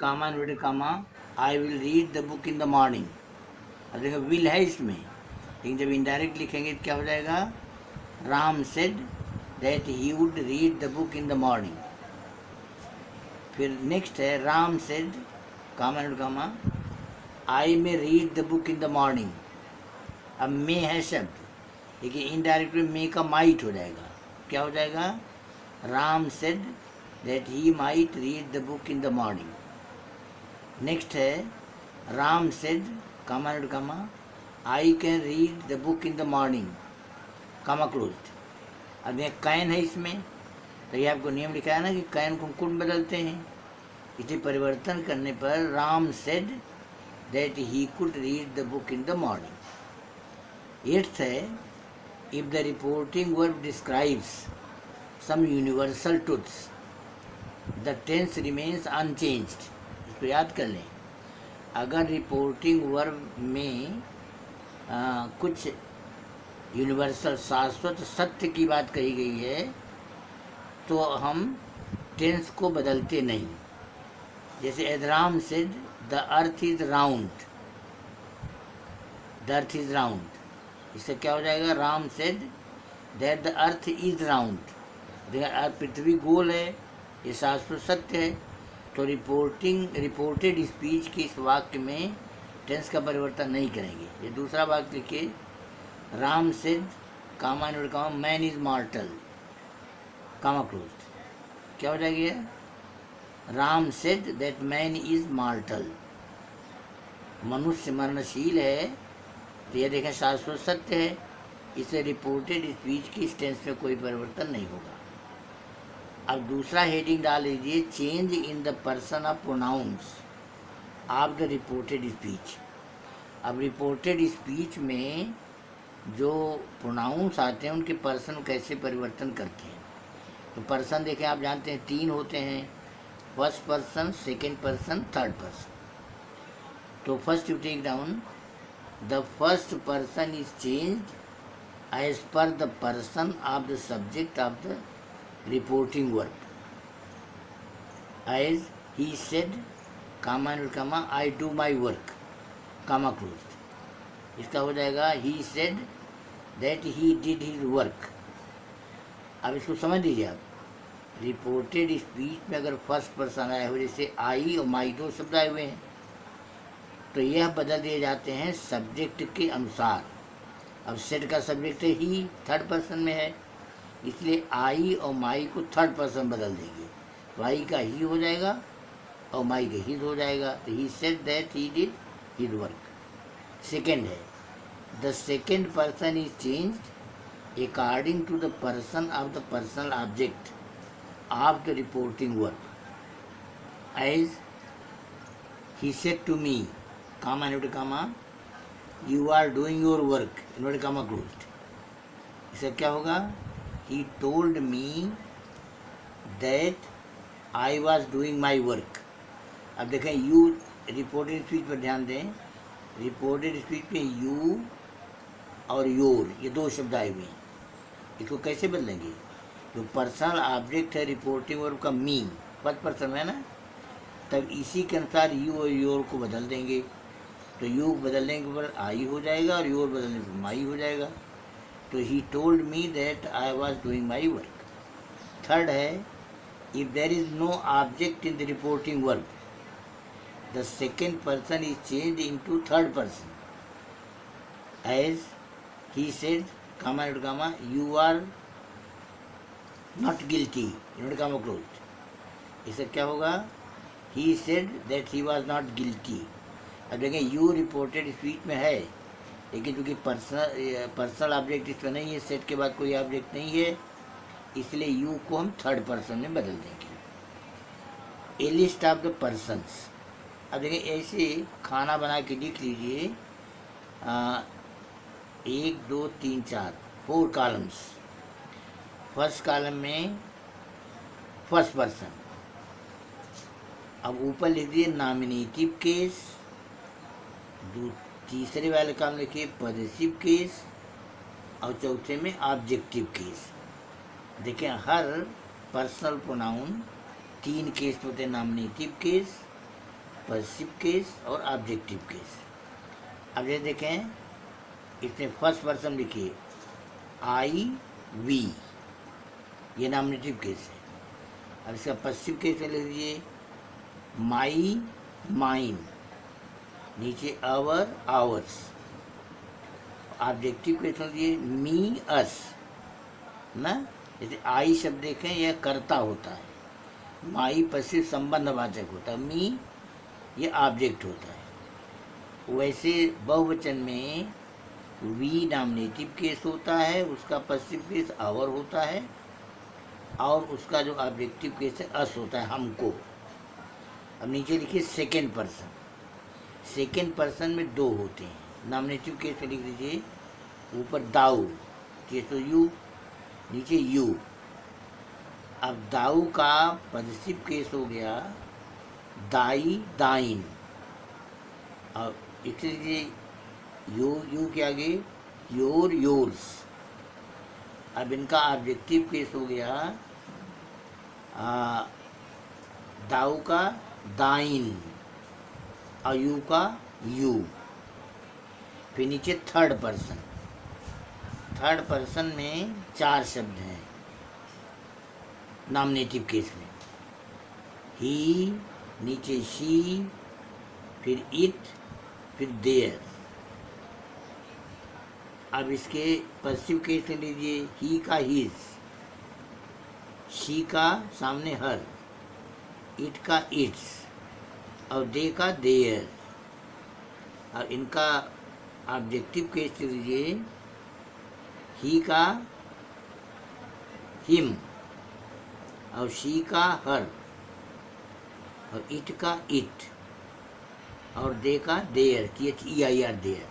Comma inverted comma I will read the book in the morning. अब देखो will है इसमें, लेकिन जब इनडायरेक्ट लिखेंगे तो क्या हो जाएगा, Ram said that he would read the book in the morning. फिर नेक्स्ट है Ram said comma inverted comma I may read the book in the morning. अब मे है शब्द, देखिए इनडायरेक्ट में मे का माइट हो जाएगा, क्या हो जाएगा, Ram said that he might read the book in the morning. Next है Ram said comma comma I can read the book in the morning comma closed. अब यह कैन है इसमें, तो ये आपको नियम लिखा है ना कि कैन को कुड बदलते हैं, इसे परिवर्तन करने पर Ram said that he could read the book in the morning. Eighth है if the reporting verb describes some universal truths the tense remains unchanged. इसको याद कर लें, अगर रिपोर्टिंग वर्ब में कुछ यूनिवर्सल शाश्वत सत्य की बात कही गई है तो हम टेंस को बदलते नहीं। जैसे एदराम said the earth is round, the earth is round, इससे क्या हो जाएगा, Ram said that the earth is round. पृथ्वी गोल है, ये शाश्वत सत्य है, तो रिपोर्टेड स्पीच के इस वाक्य में टेंस का परिवर्तन नहीं करेंगे। ये दूसरा वाक्य लिखिए, Ram said comma inverted comma man is mortal comma closed. क्या हो जाएगी, Ram said that man is mortal, मनुष्य मरणशील है, तो यह देखें शाश्वत सत्य है, इसे रिपोर्टेड स्पीच की इस टेंस में कोई परिवर्तन नहीं होगा। अब दूसरा हेडिंग डाल लीजिए, change in the person of pronouns of the reported speech. अब रिपोर्टेड स्पीच में जो प्रोनाउंस आते हैं उनके पर्सन कैसे परिवर्तन करते हैं। तो पर्सन देखें, आप जानते हैं 3 होते हैं, first person, second person, third person. तो first you take down the first person is changed as per the person of the subject of the reporting verb, as he said comma comma I do my work comma closed. इसका हो जाएगा he said that he did his work. अब इसको समझ लीजिए आप, reported speech में अगर फर्स्ट पर्सन आए हुए, जैसे आई और माई 2 शब्द आए हुए हैं, तो यह बदल दिए जाते हैं सब्जेक्ट के अनुसार। अब सेड का सब्जेक्ट ही थर्ड पर्सन में है, इसलिए आई और माई को थर्ड पर्सन बदल देंगे, तो आई का ही हो जाएगा और माई का हिज हो जाएगा। तो he said that he did his work. Second है the second person is changed according to the person of the personal object of the reporting verb, as he said to me comma inverted comma you are doing your work inverted comma closed. इससे क्या होगा, he told me that I was doing my work. अब देखें you reported speech पर ध्यान दें, reported speech में you और योर ये 2 शब्द आए हुए हैं, इसको कैसे बदलेंगे, जो पर्सनल ऑब्जेक्ट है रिपोर्टिंग वर्ब का मी फर्स्ट पर्सन है ना, तब इसी के अनुसार यू और योर को बदल देंगे। तो यू बदलने के बाद आई हो जाएगा और योर बदलने पर माई हो जाएगा। तो he told me that I was doing my work. Third है if there is no object in the reporting verb the second person is changed into third person, as he said comma comma you are not guilty inverted comma closed. इससे क्या होगा, he said that he was not guilty. अब देखें you reported speech में है, लेकिन चूँकि personal object इसमें नहीं है, सेट के बाद कोई ऑब्जेक्ट नहीं है, इसलिए यू को हम थर्ड पर्सन में बदल देंगे। ए लिस्ट ऑफ द पर्सन्स। अब देखें ऐसे खाना बना के लिख लीजिए, 1 2 3 4 4 कॉलम्स। फर्स्ट कॉलम में फर्स्ट पर्सन, अब ऊपर लिख दिए नॉमिनेटिव केस, तीसरे वाले काम लिखिए पॉजिटिव केस और चौथे में ऑब्जेक्टिव केस। देखिए हर पर्सनल प्रोनाउन 3 केस होते हैं, नॉमिनेटिव केस, पॉजिटिव केस और ऑब्जेक्टिव केस। अब ये देखें, इसमें फर्स्ट पर्सन लिखिए आई वी, ये नॉमिनेटिव केस है। अब इसका पॉजिटिव केस में लिख दीजिए माई माइन, नीचे आवर आवर्स। ऑब्जेक्टिव केस में दिए मी अस ना। जैसे आई शब्द देखें यह कर्ता होता है, माई पश्चिम संबंधवाचक होता है, मी ये ऑब्जेक्ट होता है। वैसे बहुवचन में वी नॉमिनेटिव केस होता है, उसका पश्चिम केस आवर होता है, और उसका जो ऑब्जेक्टिव केस है अस होता है, हमको। अब नीचे लिखिए सेकेंड पर्सन। सेकेंड पर्सन में दो होते हैं। नॉमिनेटिव केस में लिख दीजिए ऊपर दाऊ, तो यू, नीचे यू। अब दाऊ का पॉजिटिव केस हो गया दाई दाइन, और लिख लीजिए यू के आगे योर योर्स। अब इनका ऑब्जेक्टिव केस हो गया दाऊ का दाइन और यू का यू। फिर नीचे थर्ड पर्सन। थर्ड पर्सन में चार शब्द हैं नॉमिनेटिव केस में, ही, नीचे शी, फिर इट, फिर देयर। अब इसके पॉजिटिव केस में लीजिए ही का हिज, शी का सामने हर, इट का इट्स, और दे का देयर। और इनका ऑब्जेक्टिव केस लीजिए ही का हिम, और शी का हर, और इट का इट, और दे का देयर, THEIR देयर।